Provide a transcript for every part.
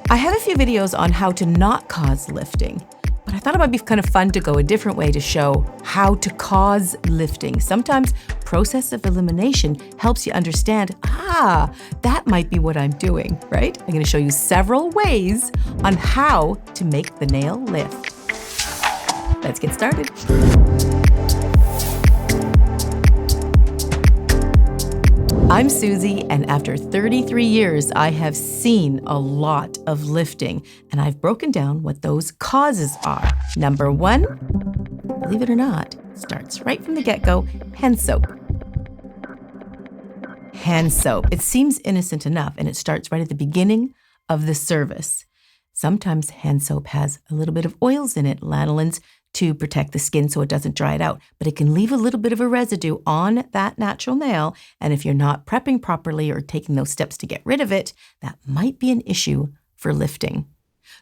I have a few videos on how to not cause lifting, but I thought it might be kind of fun to go a different way to show how to cause lifting. Sometimes process of elimination helps you understand, that might be what I'm doing, right? I'm gonna show you several ways on how to make the nail lift. Let's get started. I'm Susie, and after 33 years, I have seen a lot of lifting, and I've broken down what those causes are. Number one, believe it or not, starts right from the get-go, hand soap. Hand soap. It seems innocent enough, and it starts right at the beginning of the service. Sometimes hand soap has a little bit of oils in it, lanolins, to protect the skin so it doesn't dry it out. But it can leave a little bit of a residue on that natural nail, and if you're not prepping properly or taking those steps to get rid of it, that might be an issue for lifting.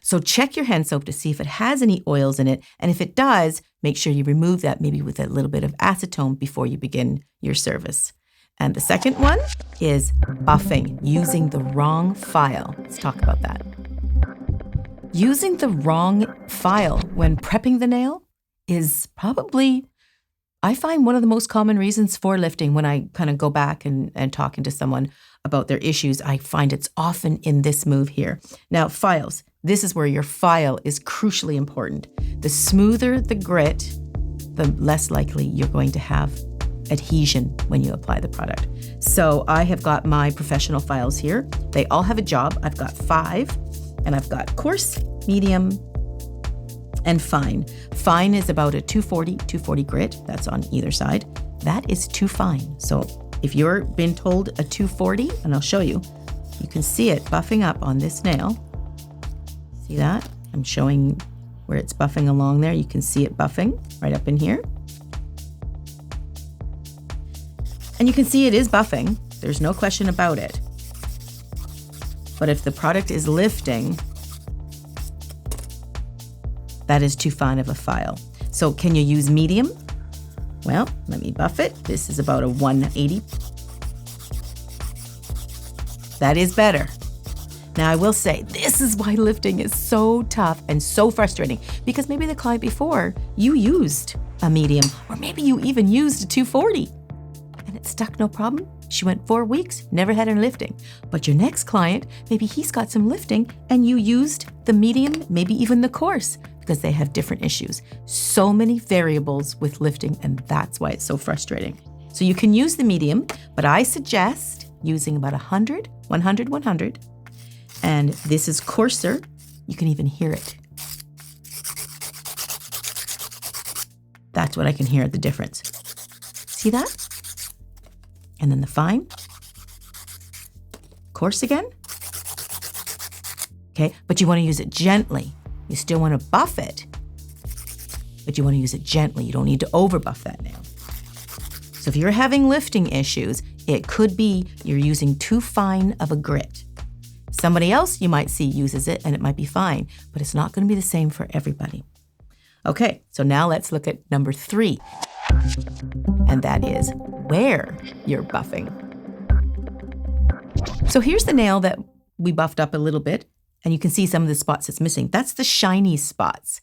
So check your hand soap to see if it has any oils in it, and if it does, make sure you remove that maybe with a little bit of acetone before you begin your service. And the second one is buffing, using the wrong file. Let's talk about that. Using the wrong file when prepping the nail is probably, I find, one of the most common reasons for lifting. When I kind of go back and talking to someone about their issues, I find it's often in this move here. Now, files. This is where your file is crucially important. The smoother the grit, the less likely you're going to have adhesion when you apply the product. So I have got my professional files here. They all have a job. I've got 5. And I've got coarse, medium, and fine. Fine is about a 240 grit. That's on either side. That is too fine. So if you're been told a 240, and I'll show you, you can see it buffing up on this nail. See that? I'm showing where it's buffing along there. You can see it buffing right up in here. And you can see it is buffing. There's no question about it. But if the product is lifting, that is too fine of a file. So can you use medium? Well, let me buff it. This is about a 180. That is better. Now I will say, this is why lifting is so tough and so frustrating, because maybe the client before, you used a medium, or maybe you even used a 240 and it stuck no problem. She went 4 weeks, never had any lifting. But your next client, maybe he's got some lifting and you used the medium, maybe even the coarse, because they have different issues. So many variables with lifting, and that's why it's so frustrating. So you can use the medium, but I suggest using about 100. And this is coarser. You can even hear it. That's what I can hear, the difference. See that? And then the fine, coarse again. Okay, but you want to use it gently. You still want to buff it, but you want to use it gently. You don't need to over buff that nail. So if you're having lifting issues, it could be you're using too fine of a grit. Somebody else you might see uses it and it might be fine, but it's not going to be the same for everybody. Okay, so now let's look at number 3. And that is where you're buffing. So here's the nail that we buffed up a little bit, and you can see some of the spots it's missing. That's the shiny spots.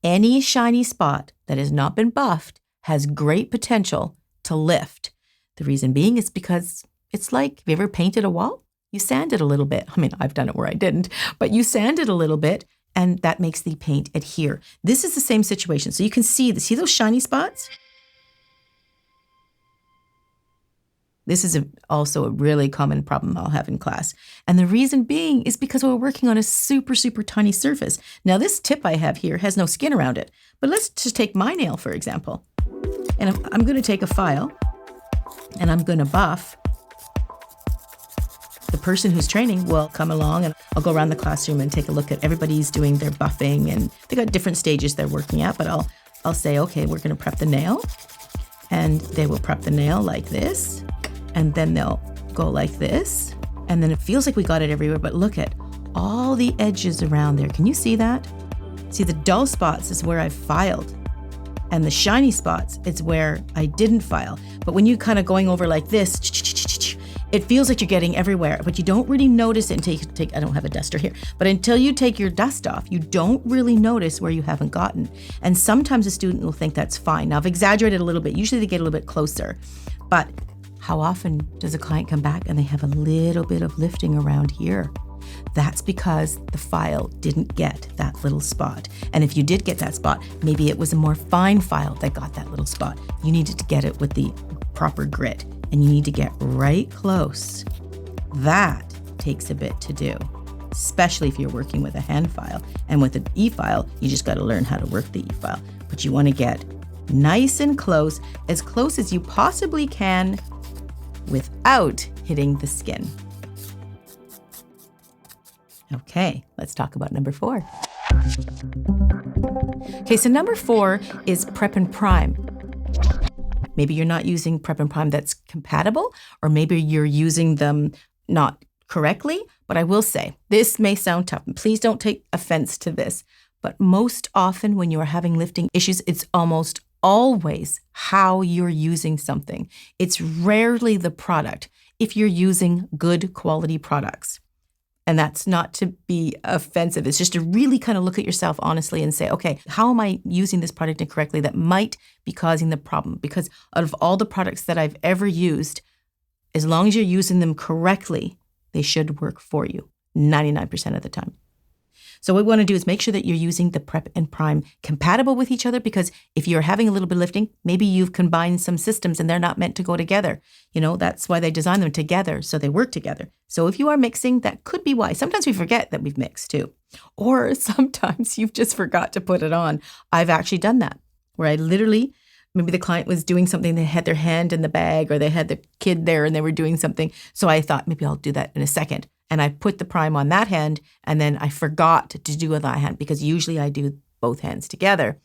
Any shiny spot that has not been buffed has great potential to lift. The reason being is because it's like, have you ever painted a wall? You sand it a little bit. I mean, I've done it where I didn't, but you sand it a little bit, and that makes the paint adhere. This is the same situation. So you can see those shiny spots? This is also a really common problem I'll have in class. And the reason being is because we're working on a super, super tiny surface. Now this tip I have here has no skin around it, but let's just take my nail, for example. And I'm gonna take a file and I'm gonna buff. The person who's training will come along and I'll go around the classroom and take a look at everybody's doing their buffing, and they got different stages they're working at, but I'll say, okay, we're gonna prep the nail, and they will prep the nail like this. And then they'll go like this. And then it feels like we got it everywhere, but look at all the edges around there. Can you see that? See, the dull spots is where I've filed. And the shiny spots, it's where I didn't file. But when you kind of going over like this, It feels like you're getting everywhere, but you don't really notice it until you take, I don't have a duster here, but until you take your dust off, you don't really notice where you haven't gotten. And sometimes a student will think that's fine. Now, I've exaggerated a little bit. Usually they get a little bit closer, but how often does a client come back and they have a little bit of lifting around here? That's because the file didn't get that little spot. And if you did get that spot, maybe it was a more fine file that got that little spot. You needed to get it with the proper grit, and you need to get right close. That takes a bit to do, especially if you're working with a hand file. And with an e-file, you just got to learn how to work the e-file. But you want to get nice and close as you possibly can without hitting the skin. Okay, let's talk about number 4. Okay, so number 4 is prep and prime. Maybe you're not using prep and prime that's compatible, or maybe you're using them not correctly. But I will say, this may sound tough, and please don't take offense to this, but most often when you are having lifting issues, it's almost always how you're using something. It's rarely the product if you're using good quality products. And that's not to be offensive. It's just to really kind of look at yourself honestly and say, okay, how am I using this product incorrectly that might be causing the problem? Because out of all the products that I've ever used, as long as you're using them correctly, they should work for you 99% of the time. So what we want to do is make sure that you're using the prep and prime compatible with each other, because if you're having a little bit of lifting, maybe you've combined some systems and they're not meant to go together. You know, that's why they design them together, so they work together. So if you are mixing, that could be why. Sometimes we forget that we've mixed too. Or sometimes you've just forgot to put it on. I've actually done that, where I literally, maybe the client was doing something, they had their hand in the bag, or they had the kid there and they were doing something. So I thought, maybe I'll do that in a second. And I put the prime on that hand, and then I forgot to do it on that hand, because usually I do both hands together.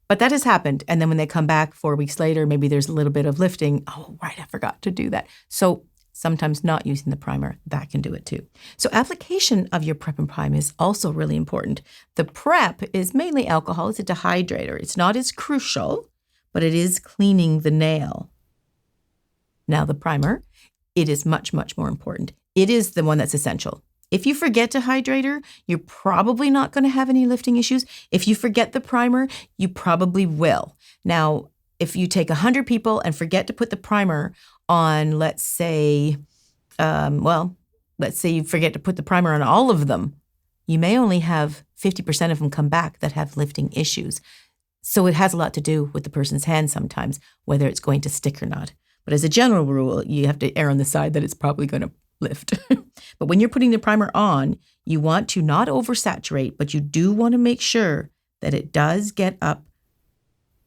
But that has happened. And then when they come back 4 weeks later, maybe there's a little bit of lifting. Oh, right, I forgot to do that. So sometimes not using the primer, that can do it too. So application of your prep and prime is also really important. The prep is mainly alcohol. It's a dehydrator. It's not as crucial, but it is cleaning the nail. Now the primer, it is much, much more important. It is the one that's essential. If you forget to hydrator, you're probably not going to have any lifting issues. If you forget the primer, you probably will. Now, if you take 100 people and forget to put the primer on, let's say you forget to put the primer on all of them, you may only have 50% of them come back that have lifting issues. So it has a lot to do with the person's hand sometimes, whether it's going to stick or not. But as a general rule, you have to err on the side that it's probably going to lift. But when you're putting the primer on, you want to not oversaturate, but you do want to make sure that it does get up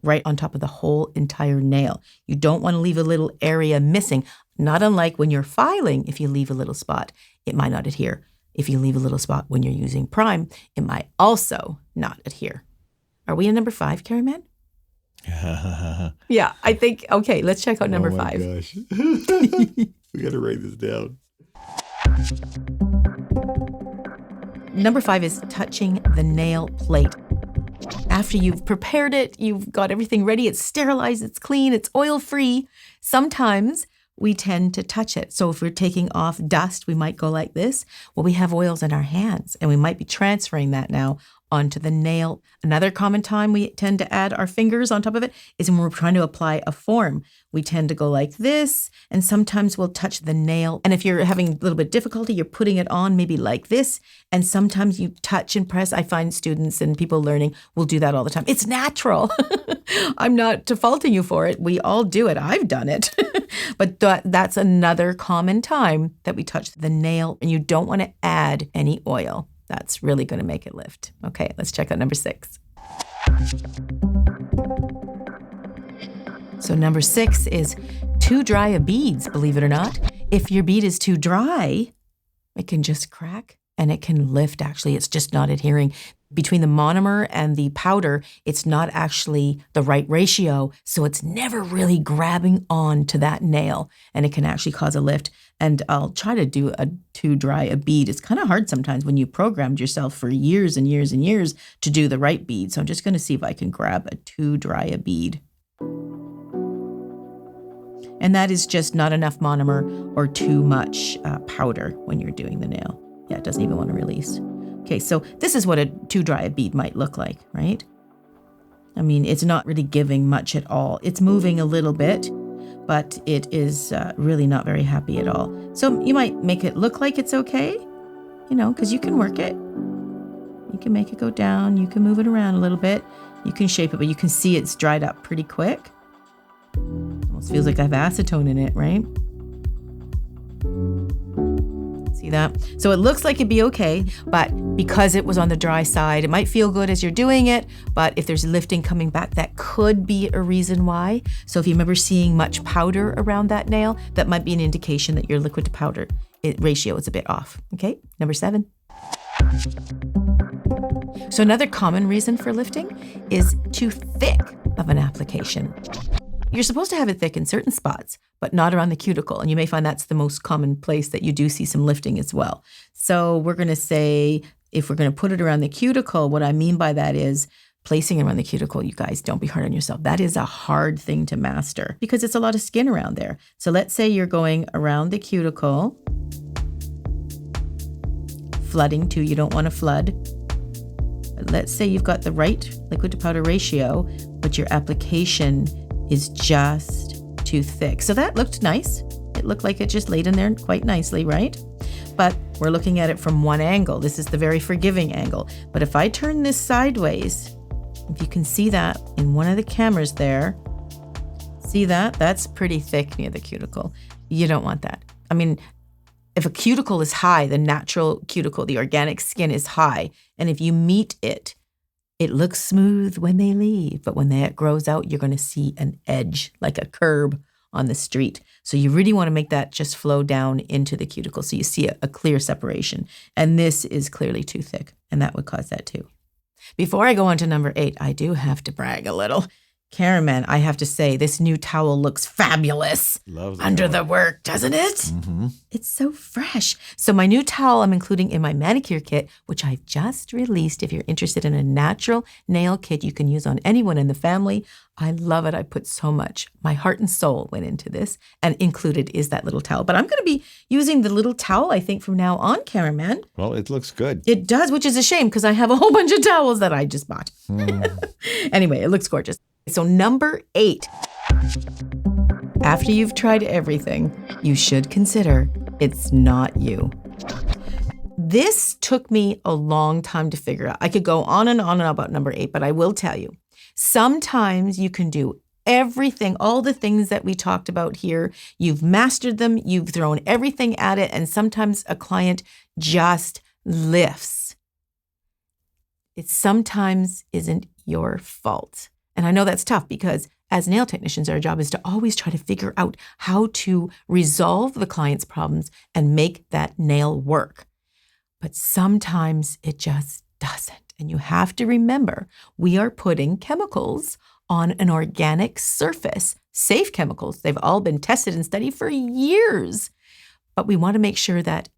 right on top of the whole entire nail. You don't want to leave a little area missing, not unlike when you're filing. If you leave a little spot, it might not adhere. If you leave a little spot when you're using prime, it might also not adhere. Are we in number 5, Cameraman? Yeah, I think, okay, let's check out number 5. Oh my gosh. We got to write this down. Number 5 is touching the nail plate. After you've prepared it, you've got everything ready, it's sterilized, it's clean, it's oil-free. Sometimes we tend to touch it. So if we're taking off dust, we might go like this. Well, we have oils in our hands, and we might be transferring that now onto the nail. Another common time we tend to add our fingers on top of it is when we're trying to apply a form. We tend to go like this, and sometimes we'll touch the nail. And if you're having a little bit of difficulty, you're putting it on maybe like this, and sometimes you touch and press. I find students and people learning will do that all the time. It's natural. I'm not faulting you for it. We all do it. I've done it. But that's another common time that we touch the nail, and you don't want to add any oil. That's really going to make it lift. Okay, let's check out number 6. So number 6 is too dry of beads, believe it or not. If your bead is too dry, it can just crack and it can lift. Actually, it's just not adhering. Between the monomer and the powder, it's not actually the right ratio, so it's never really grabbing on to that nail, and it can actually cause a lift. And I'll try to do a too dry a bead. It's kind of hard sometimes when you programmed yourself for years and years and years to do the right bead. So I'm just going to see if I can grab a too dry a bead. And that is just not enough monomer or too much powder when you're doing the nail. Yeah, it doesn't even want to release. Okay, so this is what a too dry a bead might look like, right? I mean, it's not really giving much at all. It's moving a little bit, but it is really not very happy at all. So you might make it look like it's okay, because you can work it. You can make it go down. You can move it around a little bit. You can shape it, but you can see it's dried up pretty quick. Almost feels like I have acetone in it, right? See that? So it looks like it'd be okay, but because it was on the dry side, it might feel good as you're doing it, but if there's lifting coming back, that could be a reason why. So if you remember seeing much powder around that nail, that might be an indication that your liquid to powder ratio is a bit off. Okay, number 7. So another common reason for lifting is too thick of an application. You're supposed to have it thick in certain spots, but not around the cuticle. And you may find that's the most common place that you do see some lifting as well. So we're going to say, if we're going to put it around the cuticle, what I mean by that is placing it around the cuticle. You guys, don't be hard on yourself. That is a hard thing to master because it's a lot of skin around there. So let's say you're going around the cuticle, flooding too. You don't want to flood. Let's say you've got the right liquid to powder ratio, but your application is just too thick. So that looked nice. It looked like it just laid in there quite nicely, right? But we're looking at it from one angle. This is the very forgiving angle. But if I turn this sideways, if you can see that in one of the cameras there, see that? That's pretty thick near the cuticle. You don't want that. I mean, if a cuticle is high, the natural cuticle, the organic skin is high, and if you meet it, it looks smooth when they leave, but when that grows out, you're going to see an edge, like a curb on the street. So you really want to make that just flow down into the cuticle so you see a clear separation. And this is clearly too thick, and that would cause that too. Before I go on to number 8, I do have to brag a little. Cameraman, I have to say, this new towel looks fabulous. Love under the work, doesn't it? Mm-hmm. It's so fresh. So my new towel I'm including in my manicure kit, which I've just released. If you're interested in a natural nail kit you can use on anyone in the family, I love it. I put so much. My heart and soul went into this, and included is that little towel. But I'm going to be using the little towel, I think, from now on, Cameraman. Well, it looks good. It does, which is a shame because I have a whole bunch of towels that I just bought. Anyway, it looks gorgeous. So number 8, after you've tried everything, you should consider it's not you. This took me a long time to figure out. I could go on and on about number 8, but I will tell you, sometimes you can do everything, all the things that we talked about here. You've mastered them, you've thrown everything at it, and sometimes a client just lifts. It sometimes isn't your fault. And I know that's tough because as nail technicians, our job is to always try to figure out how to resolve the client's problems and make that nail work. But sometimes it just doesn't. And you have to remember, we are putting chemicals on an organic surface, safe chemicals. They've all been tested and studied for years. But we want to make sure that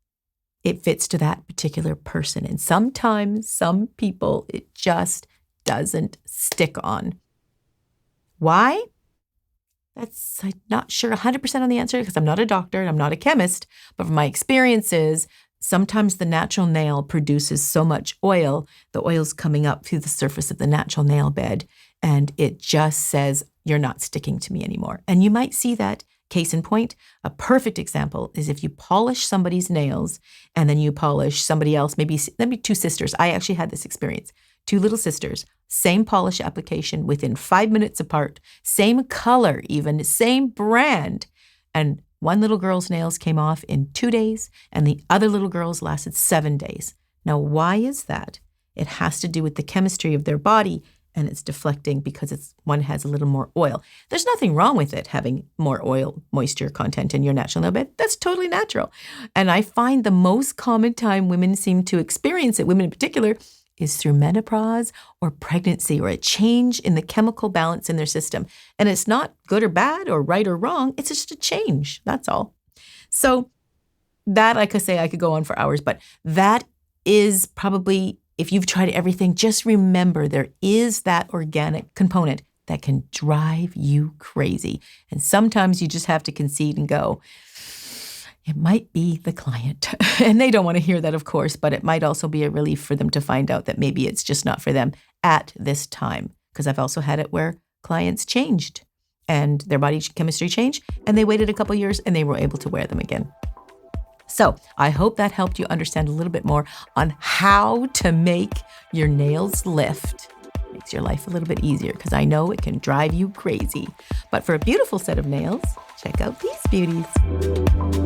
it fits to that particular person. And sometimes, some people, it just doesn't stick on. Why? I'm not sure 100% on the answer because I'm not a doctor and I'm not a chemist, but from my experiences, sometimes the natural nail produces so much oil, the oil's coming up through the surface of the natural nail bed, and it just says, you're not sticking to me anymore. And you might see that. Case in point, a perfect example is if you polish somebody's nails and then you polish somebody else, maybe 2 sisters. I actually had this experience. 2 little sisters, same polish application within 5 minutes apart, same color even, same brand. And one little girl's nails came off in 2 days and the other little girl's lasted 7 days. Now, why is that? It has to do with the chemistry of their body, and it's deflecting because one has a little more oil. There's nothing wrong with it having more oil, moisture content in your natural nail bed. That's totally natural. And I find the most common time women seem to experience it, women in particular, is through menopause or pregnancy or a change in the chemical balance in their system. And it's not good or bad or right or wrong. It's just a change. That's all. So that, like I say, I could go on for hours, but that is probably, if you've tried everything, just remember there is that organic component. that can drive you crazy. And sometimes you just have to concede and go, it might be the client. And they don't want to hear that, of course, but it might also be a relief for them to find out that maybe it's just not for them at this time. Because I've also had it where clients changed and their body chemistry changed, and they waited a couple years and they were able to wear them again. So I hope that helped you understand a little bit more on how to make your nails lift. Makes your life a little bit easier, because I know it can drive you crazy. But for a beautiful set of nails, check out these beauties.